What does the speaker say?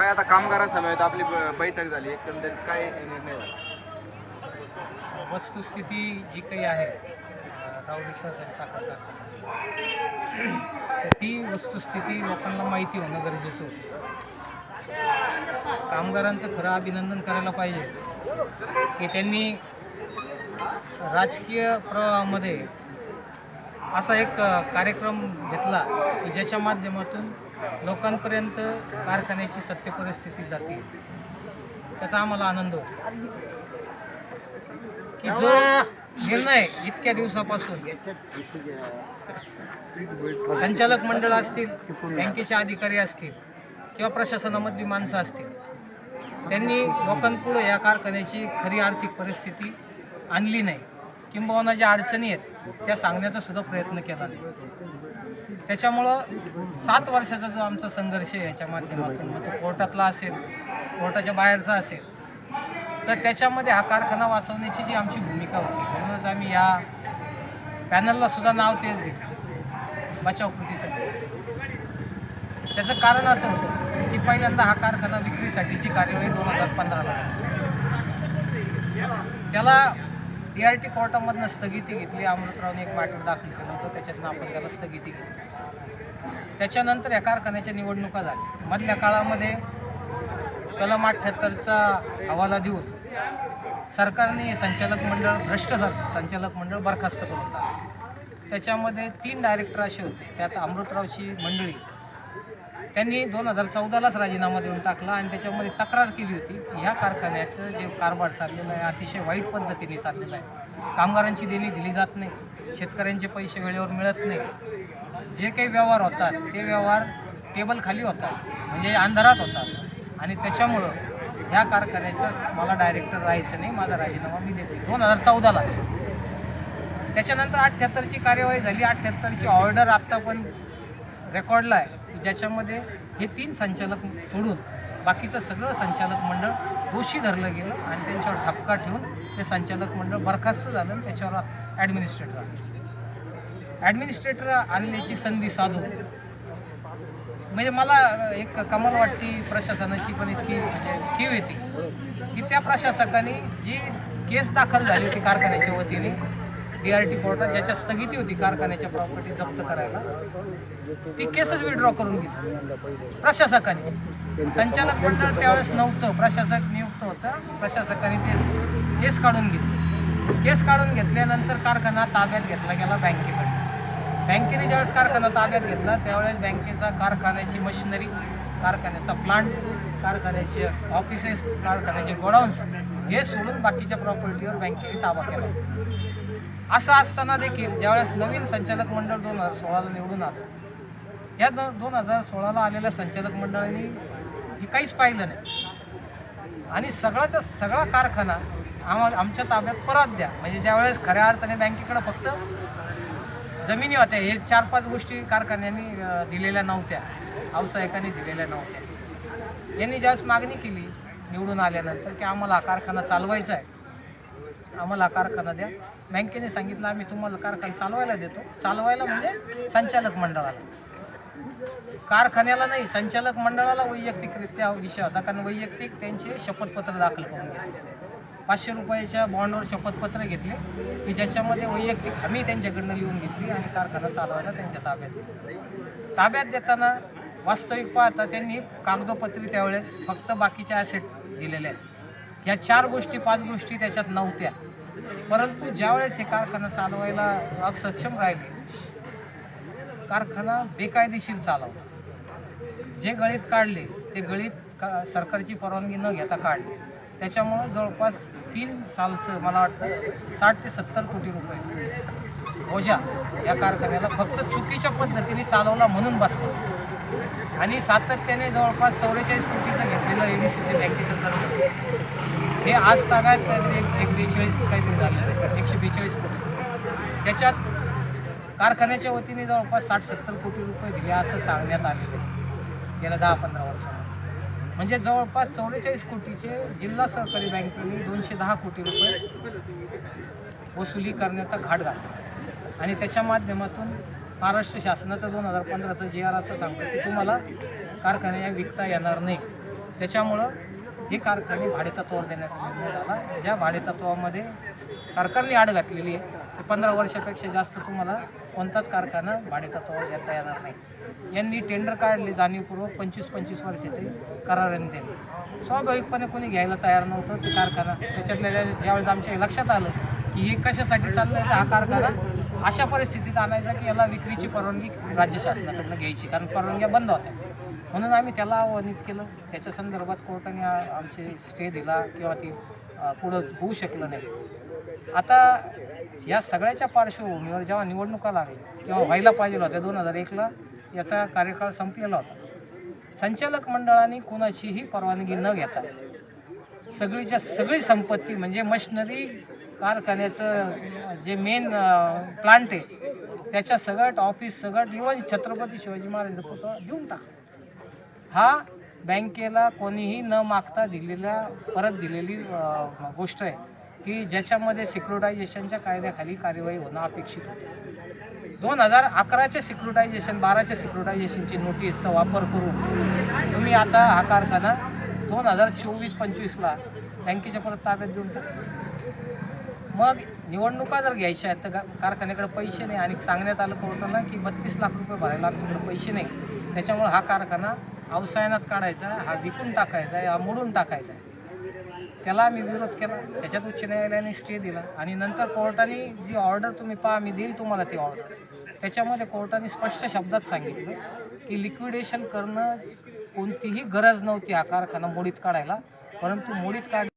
काय आता कामगारांसमवेत आपली बैठक झाली, एकंदरीत काय निर्णय झाला? वस्तुस्थिती जी काही आहे रावडी सहकारी साखर कारखाना, तर ती वस्तुस्थिती लोकांना माहिती होणं गरजेचं होतं. कामगारांचं खरं अभिनंदन करायला पाहिजे की त्यांनी राजकीय प्रवाहामध्ये असा एक कार्यक्रम घेतला की ज्याच्या माध्यमातून लोकांपर्यंत कारखान्याची सत्य परिस्थिती जाते. त्याचा आम्हाला आनंद होतो की जो निर्णय इतक्या दिवसापासून संचालक मंडळ असतील, बँकेचे अधिकारी असतील किंवा प्रशासनामधली माणसं असतील, त्यांनी लोकांपुढे या कारखान्याची खरी आर्थिक परिस्थिती आणली नाही, किंबहुना ज्या अडचणी आहेत त्या सांगण्याचा सुद्धा प्रयत्न केला नाही. त्याच्यामुळं 7 वर्षाचा जो आमचा संघर्ष आहे याच्या माध्यमातून, मग तो कोर्टातला असेल, कोर्टाच्या बाहेरचा असेल, तर त्याच्यामध्ये हा कारखाना वाचवण्याची जी आमची भूमिका होती, म्हणूनच आम्ही या पॅनलला सुद्धा नाव तेच दिलं, बचाव कृतीसाठी. त्याचं कारण असं होतं की पहिल्यांदा हा कारखाना विक्रीसाठीची कार्यवाही 2015ला त्याला DRT कोर्टामधनं स्थगिती घेतली. अमृतरावने एक मॅटर दाखल केलं होतं, त्याच्यातनं आपण त्याला स्थगिती घेतली. त्याच्यानंतर या कारखान्याच्या निवडणुका झाल्या. मधल्या काळामध्ये कलम 78चा हवाला देऊन सरकारने संचालक मंडळ, भ्रष्ट संचालक मंडळ बरखास्त करून टाकलं. त्याच्यामध्ये 3 डायरेक्टर असे होते, त्यात अमृतरावची मंडळी, त्यांनी 2014लाच राजीनामा देऊन टाकला आणि त्याच्यामध्ये तक्रार केली होती की ह्या कारखान्याचं जे कारभार चाललेलं आहे अतिशय वाईट पद्धतीने चाललेलं आहे. कामगारांची देणी दिली जात नाही, शेतकऱ्यांचे पैसे वेळेवर मिळत नाही, जे काही व्यवहार होतात ते व्यवहार टेबल खाली होतात, म्हणजे अंधारात होतात. आणि त्याच्यामुळं ह्या कारखान्याचं मला डायरेक्टर राहायचं नाही, माझा राजीनामा मी देते 2014लाच. त्याच्यानंतर 78ची कार्यवाही झाली. 78ची ऑर्डर आत्ता पण रेकॉर्डला आहे की ज्याच्यामध्ये हे 3 संचालक सोडून बाकीचं सगळं संचालक मंडळ दोषी धरलं गेलं आणि त्यांच्यावर ठपका ठेवून ते संचालक मंडळ बरखास्त झालं आणि त्याच्यावर ॲडमिनिस्ट्रेटर आणण्याची संधी साधून, म्हणजे मला एक कमाल वाटते प्रशासनाची पण इतकी म्हणजे कीव येते की त्या प्रशासकाने जी केस दाखल झाली होती कारखान्याच्या वतीने DRT कोर्टात, ज्याच्या स्थगिती होती कारखान्याच्या प्रॉपर्टी जप्त करायला, ती केसच विड्रॉ करून घेतली प्रशासकाने. संचालक मंडळ त्यावेळेस नव्हतं, प्रशासक नियुक्त होतं, प्रशासकाने ते केस काढून घेतली. केस काढून घेतल्यानंतर कारखाना ताब्यात घेतला गेला बँकेकडे. बँकेने ज्यावेळेस कारखाना ताब्यात घेतला त्यावेळेस बँकेचा कारखान्याची मशिनरी, कारखान्याचा प्लांट, कारखान्याचे ऑफिसेस, कारखान्याचे गोडाऊन्स हे सोडून बाकीच्या प्रॉपर्टीवर बँकेने ताबा केला. असं असताना देखील ज्यावेळेस नवीन संचालक मंडळ 2016ला निवडून आलं, या 2016ला आलेल्या संचालक मंडळाने हे काहीच पाहिलं नाही आणि सगळाचा सगळा कारखाना आमच्या ताब्यात परत द्या. म्हणजे ज्यावेळेस खऱ्या अर्थाने बँकेकडे फक्त जमिनी होत्या, हे 4-5 गोष्टी कारखान्याने दिलेल्या नव्हत्या, व्यावसायिकांनी दिलेल्या नव्हत्या. यांनी ज्यावेळेस मागणी केली निवडून आल्यानंतर की आम्हाला हा कारखाना चालवायचा आहे, आम्हाला हा कारखाना द्या, बँकेने सांगितलं आम्ही तुम्हाला कारखाना चालवायला देतो. चालवायला म्हणजे संचालक मंडळाला, कारखान्याला नाही. संचालक मंडळाला वैयक्तिकरित्या विषय होता, कारण वैयक्तिक त्यांचे शपथपत्र दाखल करून घेतले. 500 रुपयाच्या बॉन्डवर शपथपत्र घेतले की ज्याच्यामध्ये वैयक्तिक हमी त्यांच्याकडनं लिहून घेतली आणि कारखाना चालवायला त्यांच्या ताब्यात दिला. ताब्यात देताना वास्तविक पाहता त्यांनी कागदोपत्री त्यावेळेस फक्त बाकीचे ॲसेट दिलेले आहेत. ह्या 4 गोष्टी 5 गोष्टी त्याच्यात नव्हत्या. परंतु ज्यावेळेस हे कारखाना चालवायला अक्षम राहिले, कारखाना बेकायदेशीर चालवला, जे गळीत काढले ते गळीत सरकारची परवानगी न घेता काढले. त्याच्यामुळं जवळपास 3 सालचं मला वाटतं 60 ते 70 कोटी रुपये बोजा या कारखान्याला फक्त चुकीच्या पद्धतीने चालवला म्हणून बसला. आणि सातत्याने जवळपास 44 कोटीचं घेतलेलं ADCC बँकेचं कर्ज हे आज तागायत काहीतरी 142 काहीतरी झालं, 142 कोटी. त्याच्यात कारखान्याच्या वतीने जवळपास 60-70 कोटी रुपये दिले असं सांगण्यात आलेलं आहे गेल्या 10-15 वर्षामध्ये. म्हणजे जवळपास 44 कोटीचे जिल्हा सहकारी बँकेने 210 कोटी रुपये वसुली करण्याचा घाट घातला. आणि त्याच्या माध्यमातून महाराष्ट्र शासनाचं 2015चं GR असं सांगतं की तुम्हाला कारखाने विकता येणार नाही. त्याच्यामुळं हे कारखाने भाडेतत्वावर देण्याचा निर्णय झाला. ज्या भाडेतत्वामध्ये सरकारने आड घातलेली आहे ते 15 वर्षापेक्षा जास्त तुम्हाला कोणताच कारखाना भाडेतत्वावर देता येणार नाही. यांनी टेंडर काढले जाणीवपूर्वक 25-25 वर्षाचे कराराने दिले. स्वाभाविकपणे कोणी घ्यायला तयार नव्हतं ते कारखाना. त्याच्यातल्या ज्यावेळेस आमच्या लक्षात आलं की हे कशासाठी चाललंय तर हा कारखाना अशा परिस्थितीत आणायचा की याला विक्रीची परवानगी राज्य शासनाकडनं घ्यायची, कारण परवानग्या बंद होत्या. म्हणून आम्ही त्याला आव्हानित केलं. त्याच्या संदर्भात कोर्टाने आमचे स्टे दिला किंवा ती पुढं होऊ शकलं नाही. आता या सगळ्याच्या पार्श्वभूमीवर जेव्हा निवडणुका लागल्या किंवा व्हायला पाहिजे होत्या 2001ला याचा कार्यकाळ संपलेला होता. संचालक मंडळाने कुणाचीही परवानगी न घेता सगळीच्या सगळी संपत्ती म्हणजे मशिनरी कारखान्याचं जे मेन प्लांट आहे त्याच्या सगळ्यात ऑफिस सगळ्यात इव्हन छत्रपती शिवाजी महाराजांचा पुतळा देऊन टाकला. हा बँकेला कोणीही न मागता परत दिलेली गोष्ट आहे की ज्याच्यामध्ये सिक्युरिटायझेशनच्या कायद्याखाली कार्यवाही होणं अपेक्षित होते. 2011च्या सिक्युरिटायझेशन 12च्या सिक्युरिटायझेशनची नोटीसचा वापर करून तुम्ही आता हा कारखाना 2024-25ला बँकेच्या परत ताब्यात देऊन टाकला. मग निवडणुका जर घ्यायच्या आहेत तर कारखान्याकडे पैसे नाही आणि सांगण्यात आलं कोर्टाला की 32 लाख रुपये भरायला आमच्याकडे पैसे नाही. त्याच्यामुळे हा कारखाना अवसायनात काढायचा, हा विकून टाकायचा आहे, हा मोडून टाकायचा आहे. त्याला आम्ही विरोध केला. त्याच्यात उच्च न्यायालयाने स्टे दिला आणि नंतर कोर्टाने जी ऑर्डर तुम्ही पहा मी देईल तुम्हाला ती ऑर्डर. त्याच्यामध्ये कोर्टाने स्पष्ट शब्दात सांगितलं की लिक्विडेशन करणं कोणतीही गरज नव्हती हा कारखाना मोडीत काढायला, परंतु मोडीत काढ